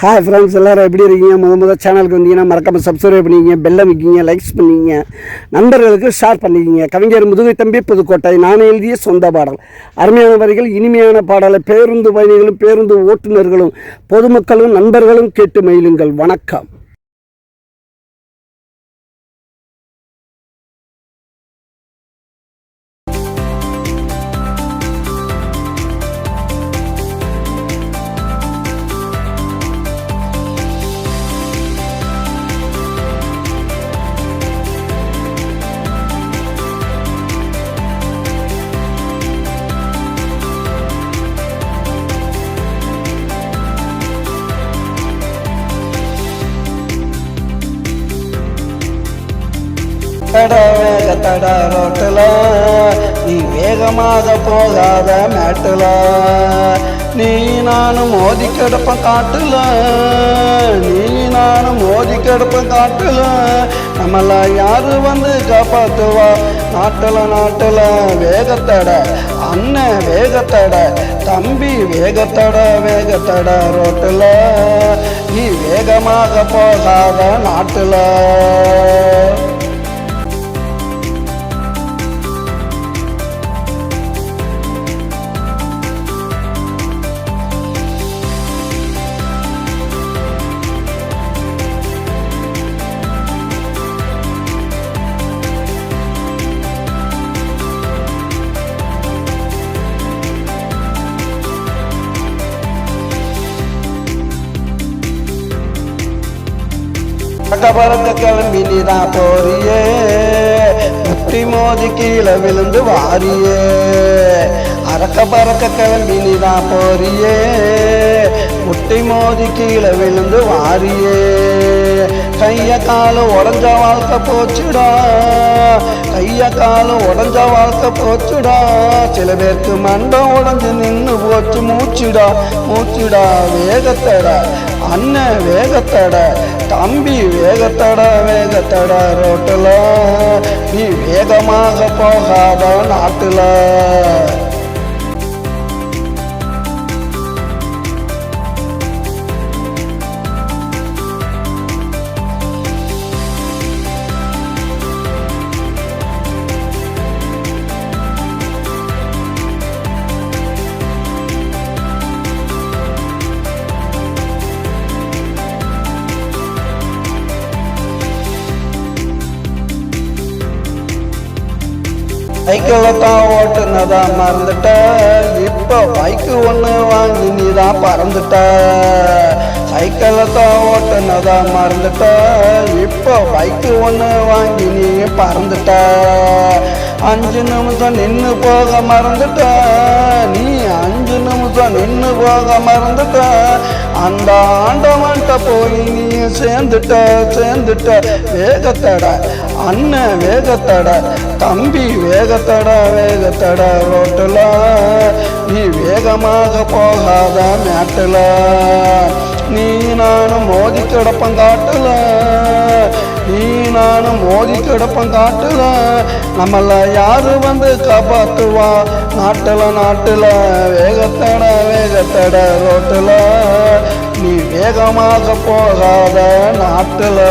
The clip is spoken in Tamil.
ஹாய் ஃப்ரெண்ட்ஸ், எல்லோரும் எப்படி இருக்கீங்க? முதல் சேனலுக்கு வந்தீங்கன்னா மறக்காமல் சப்ஸ்கிரைப் பண்ணிக்கிங்க, பெல்லை வைக்கிங்க, லைக்ஸ் பண்ணிக்கிங்க, நண்பர்களுக்கு ஷேர் பண்ணிக்கிங்க. கவிஞர் முதுகை தம்பி புதுக்கோட்டை. நான் எழுதிய சொந்த பாடல். அருமையான வரிகள், இனிமையான பாடலை பேருந்து பயணிகளும் பேருந்து ஓட்டுநர்களும் பொதுமக்களும் நண்பர்களும் கேட்டு மகிழுங்கள். வணக்கம். தட ரோட்டில் நீ வேகமாக போகாத மேட்டில் நீ நானும் மோதி கிடப்ப காட்டுல, நீ நானும் மோதி கிடப்ப காட்டுல நம்மள யாரு வந்து காப்பாத்துவா? நாட்டில் வேகத்தட அண்ணன், வேகத்தட தம்பி, வேகத்தட ரோட்டில் நீ வேகமாக போகாத நாட்டில். பறக்க கிளம்பி நீதான் போறியே, முட்டி மோதி கீழே விழுந்து வாரியே. அறக்க பறக்க கிளம்பி நீதான் போறியே, முட்டி மோதி கீழே விழுந்து வாரியே. கைய காலம் உடஞ்ச வாழ்க்கை போச்சுடா, கைய காலம் உடஞ்ச வாழ்க்கை போச்சுடா. சில பேருக்கு மண்டம் உடஞ்சு நின்று போச்சு மூச்சுடா. வேகத்தட அண்ணன், வேகத்தட தம்பி, வேகத்தட ரோட்டில் நீ வேகமாக போகாத நாட்டில். சைக்கிளில் தான் ஓட்டுனதா மறந்துட்ட, இப்போ பைக்கு ஒன்று வாங்கி நீ தான் பறந்துட்ட. சைக்கிளில் தான் ஓட்டுனதா மறந்துட்ட, இப்போ பைக்கு ஒன்று வாங்கி நீ பறந்துட்ட. 5 நிமிஷம் நின்று போக மறந்துட்ட, நீ 5 நிமிஷம் நின்று போக மறந்துட்ட. அந்த ஆண்டவன்ட்ட போய் நீ சேர்ந்துட்ட. வேகத்தட அண்ணன், வேகத்தட தம்பி, வேகத்தட ரோட்டில் நீ வேகமாக போகாத மேட்டில். நீ நானும் மோதி கிடப்பங்காட்டுல, நீ நானும் மோதி கிடப்பங்காட்டுல நம்மள யாரு வந்து காப்பாத்துவா? நாட்டில் வேகத்தட ரோட்டில் நீ வேகமாக போகாத நாட்டில்.